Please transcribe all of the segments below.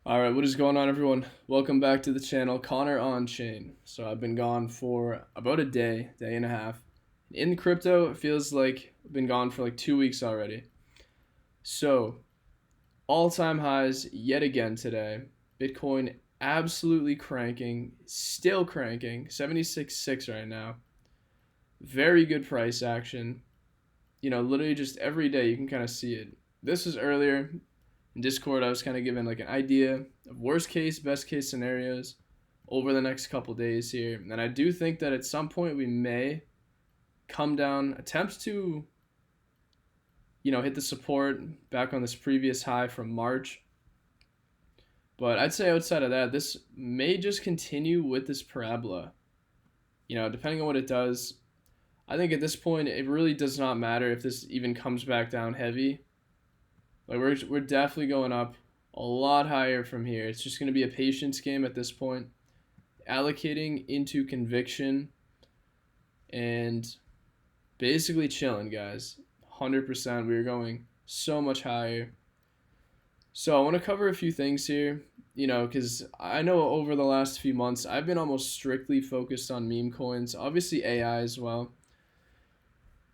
Alright, what is going on, everyone? Welcome back to the channel, Connor on Chain. So I've been gone for about a day and a half. In crypto, it feels like I've been gone for like 2 weeks already. So, all-time highs yet again today. Bitcoin absolutely cranking, still cranking, 76.6 right now. Very good price action. Literally just every day you can kind of see it. This was earlier in Discord. I was kind of given like an idea of worst case, best case scenarios over the next couple days here. And I do think that at some point we may come down, attempt to, hit the support back on this previous high from March. But I'd say outside of that, this may just continue with this parabola. Depending on what it does, I think at this point it really does not matter if this even comes back down heavy. Like we're definitely going up a lot higher from here. It's just going to be a patience game at this point, allocating into conviction and basically chilling, guys. 100%. We are going so much higher. So I want to cover a few things here, because I know over the last few months I've been almost strictly focused on meme coins, obviously AI as well.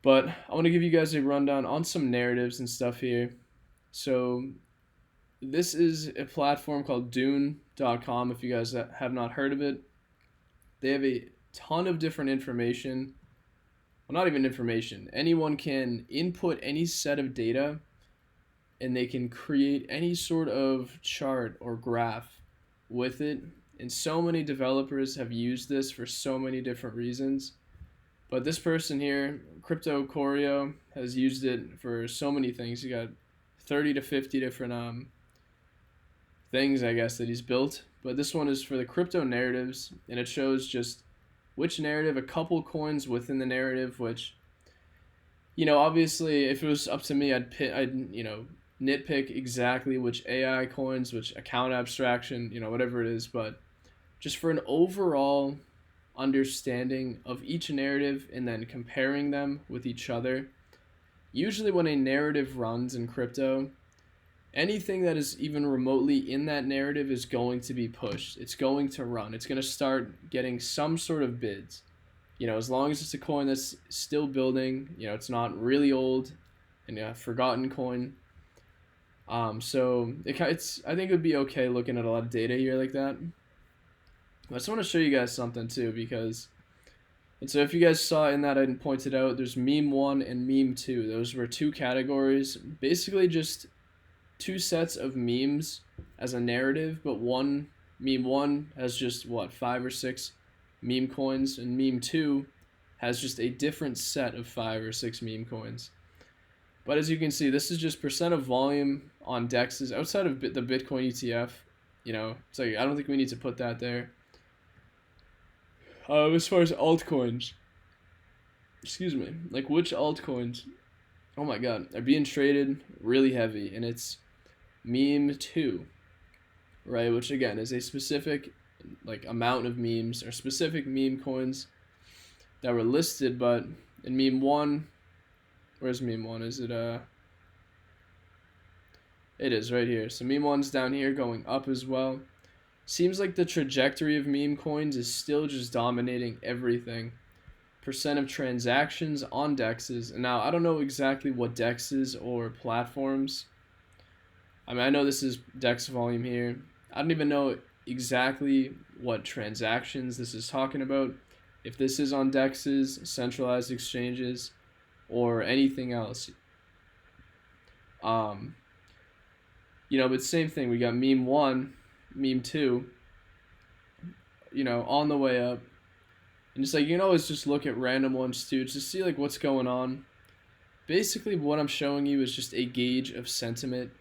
But I want to give you guys a rundown on some narratives and stuff here. So this is a platform called Dune.com. If you guys have not heard of it, they have a ton of different information. Well, not even information. Anyone can input any set of data and they can create any sort of chart or graph with it. And so many developers have used this for so many different reasons. But this person here, Crypto Choreo, has used it for so many things. You got 30 to 50 different things, I guess, that he's built. But this one is for the crypto narratives, and it shows just which narrative, a couple coins within the narrative, which, obviously, if it was up to me, I'd nitpick exactly which AI coins, which account abstraction, whatever it is. But just for an overall understanding of each narrative and then comparing them with each other. Usually when a narrative runs in crypto, anything that is even remotely in that narrative is going to be pushed. It's going to run. It's going to start getting some sort of bids. As long as it's a coin that's still building, it's not really old and a forgotten coin. So it's I think it would be okay looking at a lot of data here like that. I just want to show you guys something too, and so if you guys saw in that I pointed out, there's meme 1 and meme 2. Those were two categories, basically just two sets of memes as a narrative, but meme 1 has just 5 or 6 meme coins, and meme 2 has just a different set of 5 or 6 meme coins. But as you can see, this is just percent of volume on dexes outside of the Bitcoin ETF. It's like I don't think we need to put that there. As far as altcoins, excuse me, like which altcoins, oh my god, are being traded really heavy, and it's meme 2, right, which again is a specific like amount of memes or specific meme coins that were listed. But in meme 1, where's meme 1? Is it it is right here. So meme 1's down here going up as well. Seems like the trajectory of meme coins is still just dominating everything. Percent of transactions on dexes. And now I don't know exactly what dexes or platforms. I know this is dex volume here. I don't even know exactly what transactions this is talking about. If this is on dexes, centralized exchanges, or anything else. But same thing. We got meme 1, meme 2, on the way up. And it's like, you can always just look at random ones too, just to see like what's going on. Basically, what I'm showing you is just a gauge of sentiment.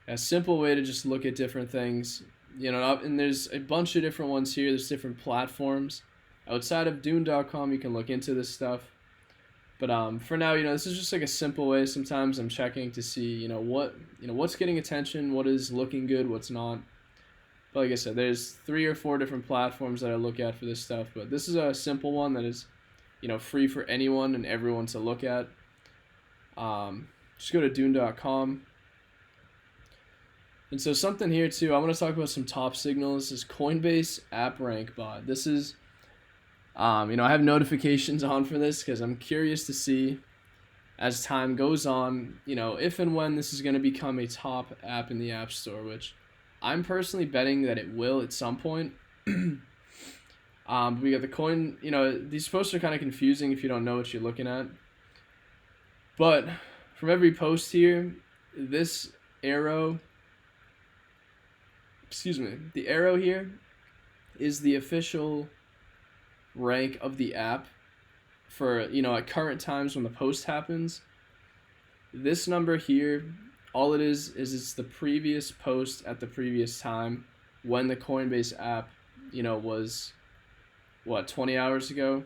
A simple way to just look at different things. And there's a bunch of different ones here. There's different platforms. Outside of Dune.com, you can look into this stuff. But for now, this is just like a simple way. Sometimes I'm checking to see, what's getting attention, what is looking good, what's not. But like I said, there's 3 or 4 different platforms that I look at for this stuff. But this is a simple one that is, free for anyone and everyone to look at. Just go to Dune.com. And so something here too, I want to talk about some top signals is Coinbase app rank bot. This is, I have notifications on for this because I'm curious to see as time goes on, if and when this is going to become a top app in the App Store, which I'm personally betting that it will at some point. We got the coin, these posts are kind of confusing if you don't know what you're looking at. But from every post here, this arrow, the arrow here is the official rank of the app for, at current times when the post happens. This number here, all it is it's the previous post at the previous time when the Coinbase app, was 20 hours ago.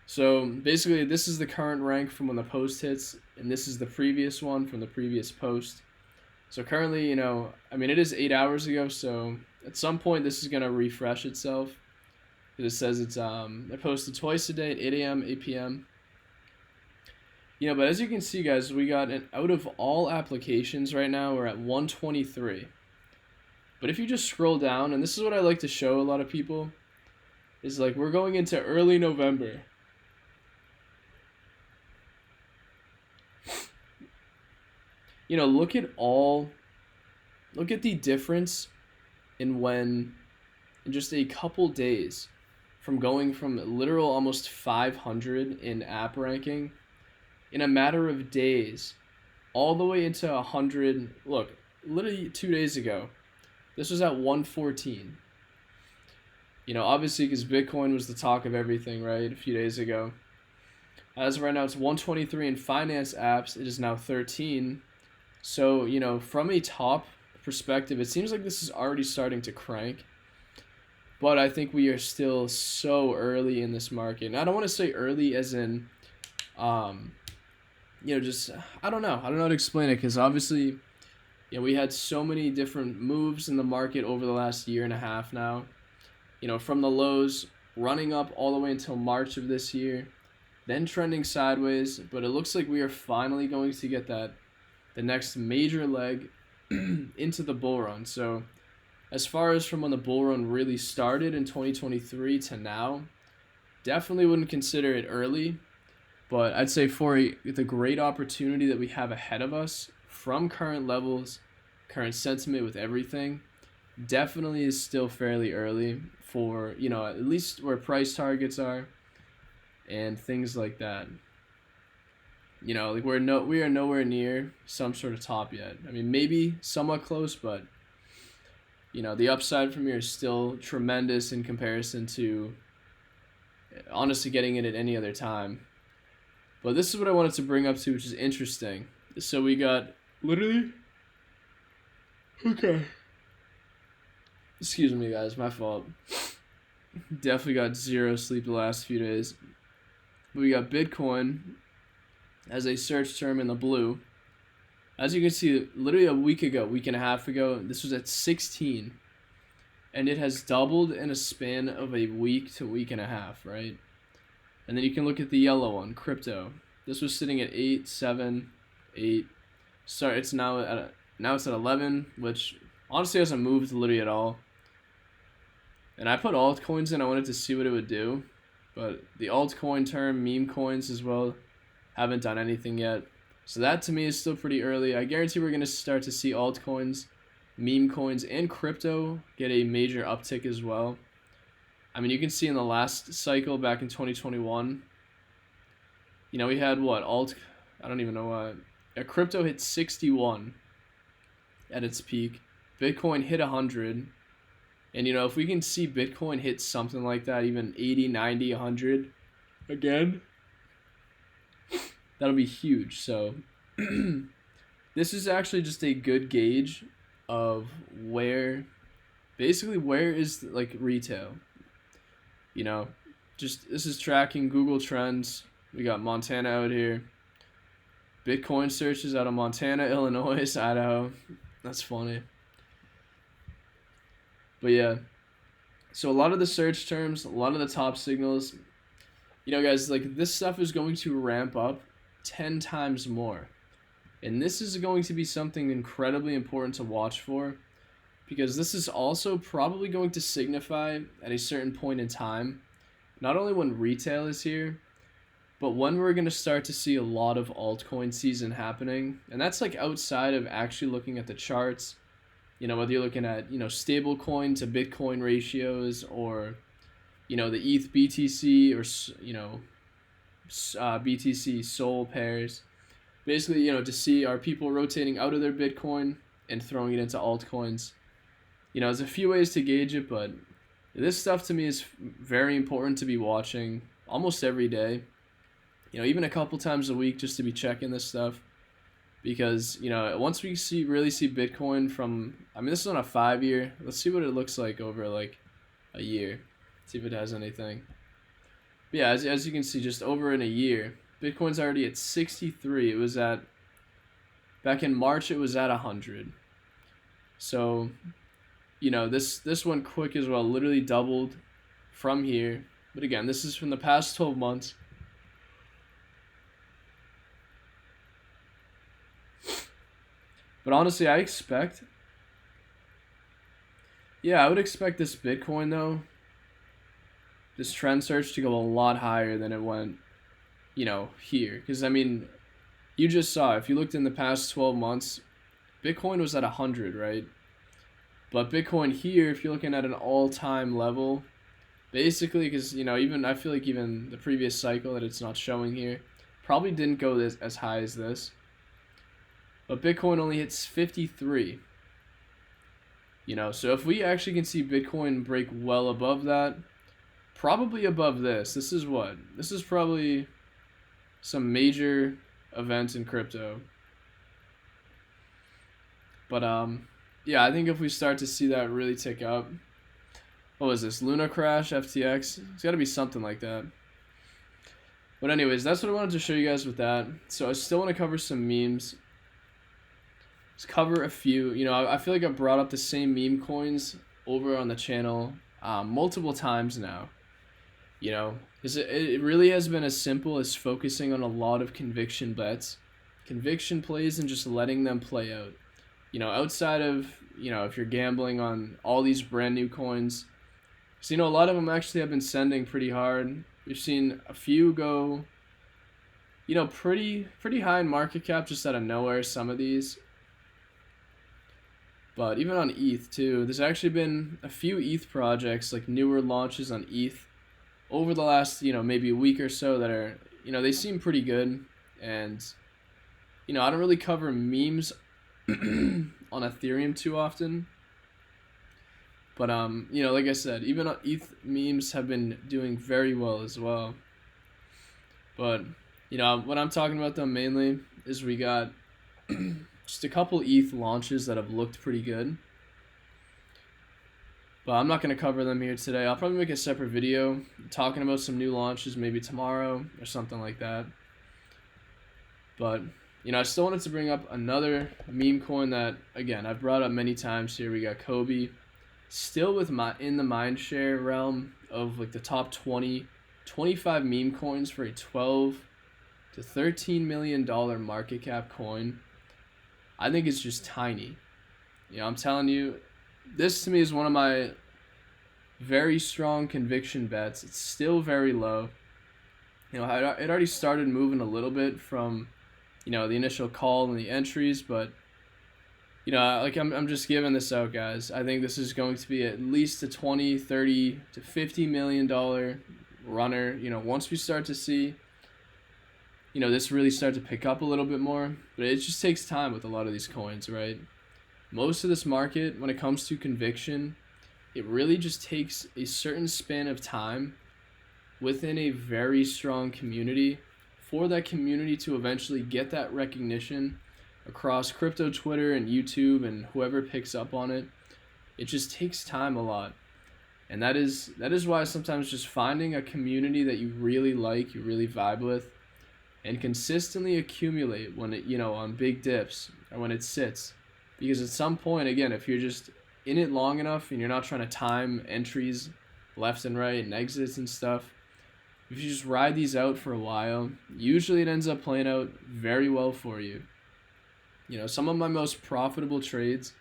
So basically this is the current rank from when the post hits, and this is the previous one from the previous post. So currently, it is 8 hours ago, so at some point this is going to refresh itself. It says it's I posted twice a day at 8 a.m., 8 p.m. But as you can see, guys, we got out of all applications right now, we're at 123. But if you just scroll down, and this is what I like to show a lot of people, is like we're going into early November. Look at the difference in just a couple days from going from literal almost 500 in app ranking in a matter of days all the way into 100. Look, literally 2 days ago, this was at 114. Obviously because Bitcoin was the talk of everything, right, a few days ago. As of right now, it's 123 in finance apps. It is now 13. So, from a top perspective, it seems like this is already starting to crank. But I think we are still so early in this market. And I don't want to say early as in, just, I don't know how to explain it. Because obviously, we had so many different moves in the market over the last year and a half now. From the lows running up all the way until March of this year, then trending sideways. But it looks like we are finally going to get the next major leg into the bull run. So as far as from when the bull run really started in 2023 to now, definitely wouldn't consider it early. But I'd say for the great opportunity that we have ahead of us from current levels, current sentiment with everything, definitely is still fairly early for, at least where price targets are and things like that. We are nowhere near some sort of top yet. Maybe somewhat close, but the upside from here is still tremendous in comparison to honestly getting it at any other time. But this is what I wanted to bring up to, which is interesting. So we got literally, okay, excuse me guys, my fault. Definitely got zero sleep the last few days. But we got Bitcoin as a search term in the blue. As you can see, literally a week and a half ago, this was at 16. And it has doubled in a span of a week to week and a half, right? And then you can look at the yellow one, crypto. This was sitting at 8, 7, 8. It's now at 11, which honestly hasn't moved literally at all. And I put altcoins in, I wanted to see what it would do. But the altcoin term, meme coins as well, haven't done anything yet. So that to me is still pretty early. I guarantee we're going to start to see altcoins, meme coins, and crypto get a major uptick as well. You can see in the last cycle back in 2021, we had I don't even know what. Crypto hit 61 at its peak. Bitcoin hit 100. And, if we can see Bitcoin hit something like that, even 80, 90, 100 again, that'll be huge. So this is actually just a good gauge of where is retail. This is tracking Google Trends. We got Montana out here. Bitcoin searches out of Montana, Illinois, Idaho. That's funny. But yeah, so a lot of the search terms, a lot of the top signals, guys, this stuff is going to ramp up 10 times more. And this is going to be something incredibly important to watch for, because this is also probably going to signify at a certain point in time, not only when retail is here, but when we're going to start to see a lot of altcoin season happening. And that's like outside of actually looking at the charts, whether you're looking at, stable coin to Bitcoin ratios, or, the ETH BTC, or, BTC Sol pairs. Basically, to see, are people rotating out of their Bitcoin and throwing it into altcoins. There's a few ways to gauge it, but this stuff to me is very important to be watching almost every day. Even a couple times a week, just to be checking this stuff. Because, once we really see Bitcoin from, this is on a 5-year. Let's see what it looks like over like a year. See if it has anything. But yeah, as you can see, just over in a year, Bitcoin's already at 63. It was at, back in March, it was at 100. So, this went quick as well, literally doubled from here. But again, this is from the past 12 months. But honestly, I would expect this Bitcoin, though, this trend search, to go a lot higher than it went, here. Because, you just saw, if you looked in the past 12 months, Bitcoin was at 100, right? But Bitcoin here, if you're looking at an all-time level, basically, because, even I feel like even the previous cycle that it's not showing here probably didn't go as high as this. But Bitcoin only hits 53. So if we actually can see Bitcoin break well above that, probably above this. This is what? This is probably some major events in crypto. But yeah, I think if we start to see that really tick up, what was this? Luna crash, FTX? It's got to be something like that. But anyways, that's what I wanted to show you guys with that. So I still want to cover some memes. Let's cover a few. I feel like I've brought up the same meme coins over on the channel multiple times now. Because it really has been as simple as focusing on a lot of conviction bets, conviction plays, and just letting them play out. Outside of, if you're gambling on all these brand new coins. So, a lot of them actually have been sending pretty hard. We've seen a few go, pretty high in market cap just out of nowhere, some of these. But even on ETH too, there's actually been a few ETH projects, like newer launches on ETH over the last, maybe a week or so that are, they seem pretty good. And, I don't really cover memes on Ethereum too often. But, like I said, even ETH memes have been doing very well as well. But, what I'm talking about though mainly is we got just a couple ETH launches that have looked pretty good. But I'm not going to cover them here today. I'll probably make a separate video talking about some new launches maybe tomorrow or something like that. But, I still wanted to bring up another meme coin that, again, I've brought up many times here. We got Kobe, still in the mindshare realm of like the top 25 meme coins for a $12 to $13 million market cap coin. I think it's just tiny. I'm telling you, this to me is one of my very strong conviction bets. It's still very low. It already started moving a little bit from, the initial call and the entries, but, I'm just giving this out, guys. I think this is going to be at least a 20, 30 to $50 million runner, once we start to see, this really start to pick up a little bit more. But it just takes time with a lot of these coins, right? Most of this market, when it comes to conviction, it really just takes a certain span of time within a very strong community for that community to eventually get that recognition across crypto Twitter and YouTube and whoever picks up on it. It just takes time a lot. And that is why sometimes just finding a community that you really like, you really vibe with, and consistently accumulate when it, on big dips or when it sits. Because at some point, again, if you're just in it long enough and you're not trying to time entries left and right and exits and stuff, if you just ride these out for a while, usually it ends up playing out very well for you. Some of my most profitable trades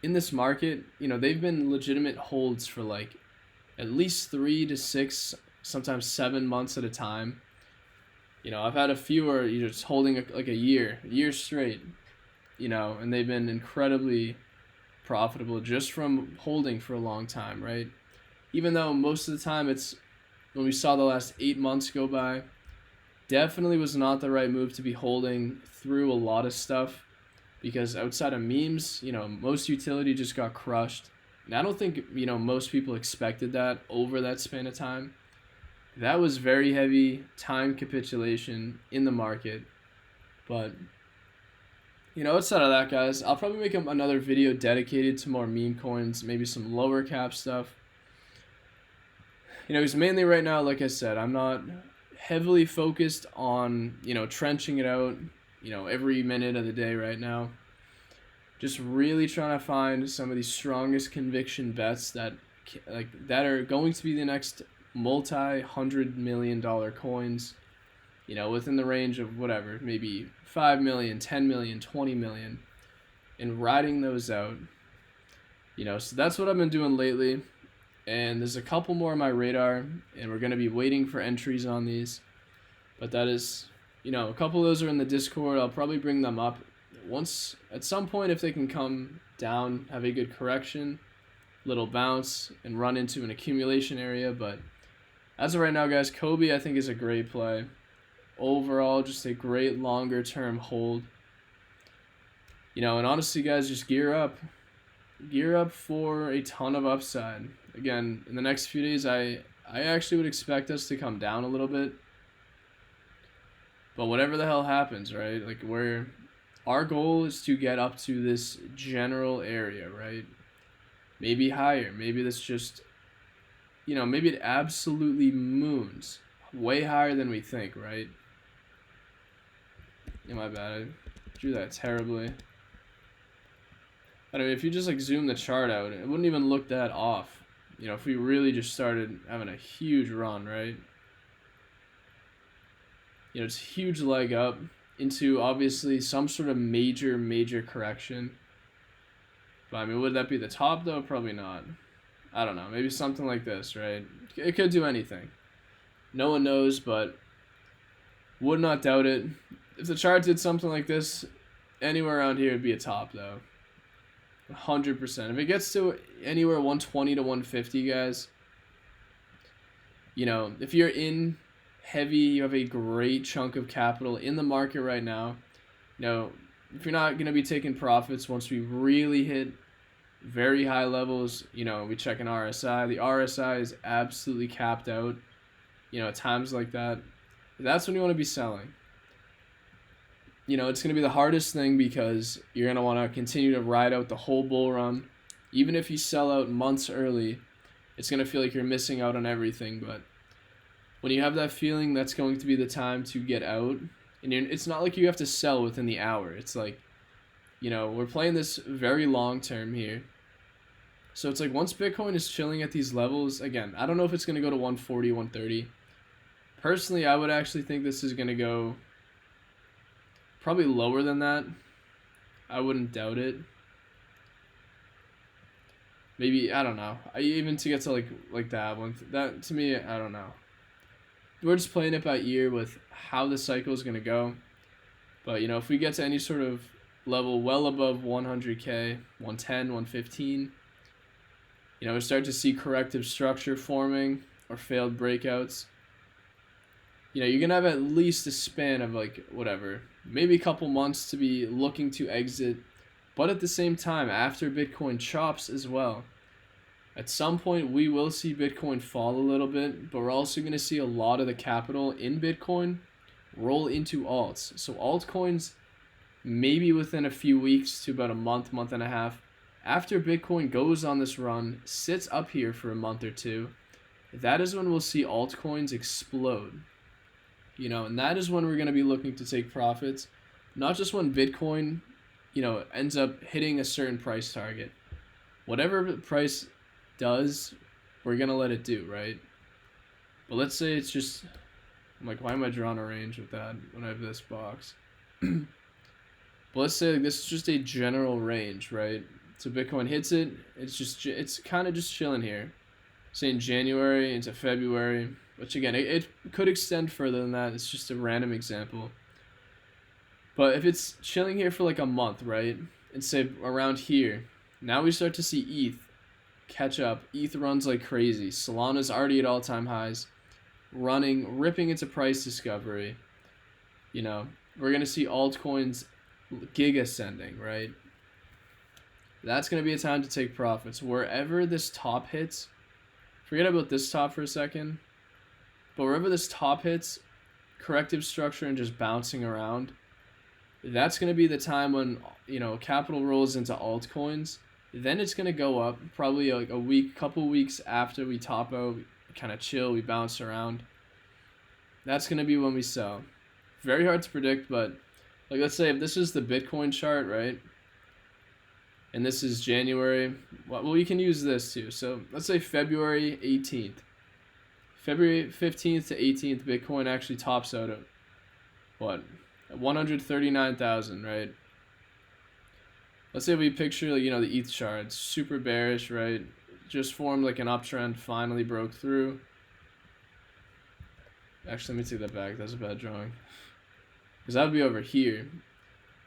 in this market, they've been legitimate holds for like at least 3 to 6, sometimes 7 months at a time. I've had a few where you're just holding like a year straight, and they've been incredibly profitable just from holding for a long time, right? Even though most of the time it's when we saw the last 8 months go by, definitely was not the right move to be holding through a lot of stuff because outside of memes, most utility just got crushed. And I don't think, most people expected that over that span of time. That was very heavy time capitulation in the market. But, outside of that, guys, I'll probably make another video dedicated to more meme coins, maybe some lower cap stuff. Because mainly right now, like I said, I'm not heavily focused on, trenching it out, every minute of the day right now. Just really trying to find some of these strongest conviction bets that are going to be the next multi-$100 million coins, within the range of whatever, maybe 5 million, 10 million, 20 million, and riding those out. So that's what I've been doing lately. And there's a couple more on my radar, and we're going to be waiting for entries on these. But that is, a couple of those are in the Discord. I'll probably bring them up once at some point if they can come down, have a good correction, little bounce, and run into an accumulation area. But as of right now, guys, Kobe I think is a great play. Overall, just a great longer term hold. And honestly, guys, just gear up. Gear up for a ton of upside. Again, in the next few days, I actually would expect us to come down a little bit. But whatever the hell happens, right? Like our goal is to get up to this general area, right? Maybe higher. Maybe that's just, maybe it absolutely moons way higher than we think, right? Yeah, my bad. I drew that terribly. I mean, if you just zoom the chart out, it wouldn't even look that off. If we really just started having a huge run, right? It's a huge leg up into obviously some sort of major correction. But I mean, would that be the top though? Probably not. I don't know. Maybe something like this, right? It could do anything. No one knows, but would not doubt it. If the chart did something like this, anywhere around here would be a top though. 100%. If it gets to anywhere 120 to 150, guys, if you're in heavy, you have a great chunk of capital in the market right now. If you're not going to be taking profits once we really hit very high levels, we check an RSI. The RSI is absolutely capped out, at times like that. That's when you want to be selling. It's going to be the hardest thing because you're going to want to continue to ride out the whole bull run. Even if you sell out months early, it's going to feel like you're missing out on everything. But when you have that feeling, that's going to be the time to get out. And it's not like you have to sell within the hour. It's like, we're playing this very long term here. So it's like once Bitcoin is chilling at these levels, again, I don't know if it's going to go to 140, 130. Personally, I would actually think this is going to go probably lower than that. I wouldn't doubt it. Maybe, I don't know. Even to get to like that one, that to me, I don't know. We're just playing it by ear with how the cycle is going to go. But, if we get to any sort of level well above 100K, 110, 115, we start to see corrective structure forming or failed breakouts. You're going to have at least a span of maybe a couple months to be looking to exit. But at the same time, after Bitcoin chops as well, at some point we will see Bitcoin fall a little bit, but we're also going to see a lot of the capital in Bitcoin roll into alts. So altcoins, maybe within a few weeks to about a month and a half, after Bitcoin goes on this run, sits up here for a month or two, that is when we'll see altcoins explode. And that is when we're going to be looking to take profits, not just when Bitcoin, ends up hitting a certain price target. Whatever the price does, we're going to let it do, right? But let's say it's just, I'm like, why am I drawing a range with that when I have this box? But let's say like, this is just a general range, right? So Bitcoin hits it, it's kind of just chilling here. Say in January into February, which again, it could extend further than that. It's just a random example. But if it's chilling here for like a month, right? And say around here, now we start to see ETH catch up. ETH runs like crazy. Solana's already at all-time highs, ripping into price discovery. You know, we're going to see altcoins gig ascending, right? That's going to be a time to take profits. Wherever this top hits, forget about this top for a second, but wherever this top hits, corrective structure and just bouncing around, that's going to be the time when, you know, capital rolls into altcoins. Then it's going to go up probably like a week, couple weeks after we top out, kind of chill, we bounce around. That's going to be when we sell. Very hard to predict, but like let's say if this is the Bitcoin chart, right? And this is January. Well, we can use this too. So let's say February 18th. February 15th to 18th, Bitcoin actually tops out at what? 139,000, right? Let's say we picture, you know, the ETH chart. It's super bearish, right? Just formed like an uptrend, finally broke through. Actually, let me take that back. That's a bad drawing. Because that would be over here.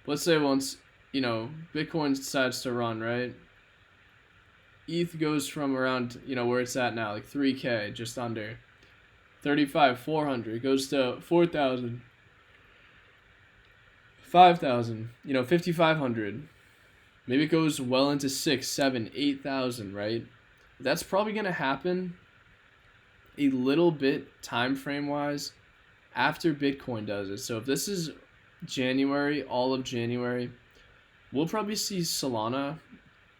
Let's say once, you know, Bitcoin decides to run, right? ETH goes from around, you know, where it's at now, like 3K, just under 35,400, goes to 4,000, 5,000, you know, 5,500. Maybe it goes well into 6, 7, 8,000, right? That's probably going to happen a little bit time frame wise after Bitcoin does it. So if this is January, all of January, we'll probably see Solana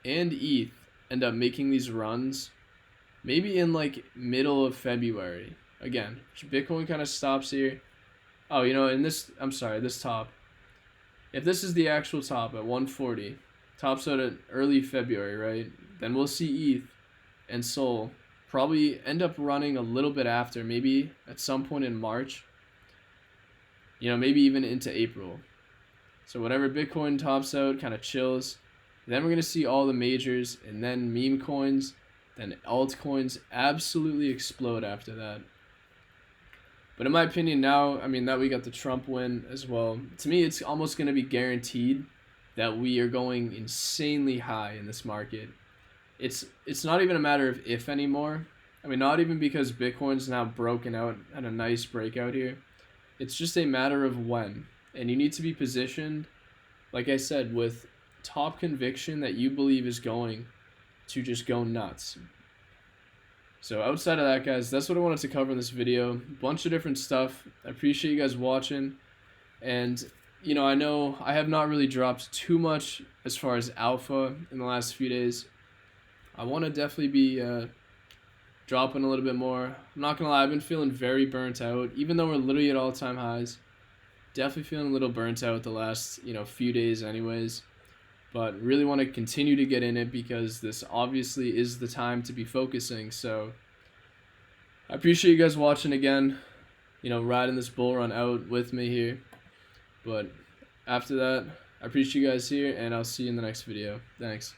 and ETH end up making these runs maybe in like middle of February. Again, Bitcoin kind of stops here. Oh, you know, in this, I'm sorry, this top. If this is the actual top at 140, tops out at early February, right? Then we'll see ETH and Sol probably end up running a little bit after, maybe at some point in March. You know, maybe even into April. So whatever Bitcoin tops out, kind of chills. Then we're going to see all the majors, and then meme coins, then altcoins absolutely explode after that. But in my opinion now, I mean, that we got the Trump win as well, to me it's almost going to be guaranteed that we are going insanely high in this market. It's not even a matter of if anymore. I mean, not even because Bitcoin's now broken out at a nice breakout here. It's just a matter of when. And you need to be positioned, like I said, with top conviction that you believe is going to just go nuts. So outside of that, guys, that's what I wanted to cover in this video. Bunch of different stuff. I appreciate you guys watching. And, you know I have not really dropped too much as far as alpha in the last few days. I want to definitely be dropping a little bit more. I'm not going to lie, I've been feeling very burnt out. Even though we're literally at all-time highs, definitely feeling a little burnt out the last, you know, few days anyways. But really want to continue to get in it because this obviously is the time to be focusing. So I appreciate you guys watching again, you know, riding this bull run out with me here. But after that, I appreciate you guys here, and I'll see you in the next video. Thanks.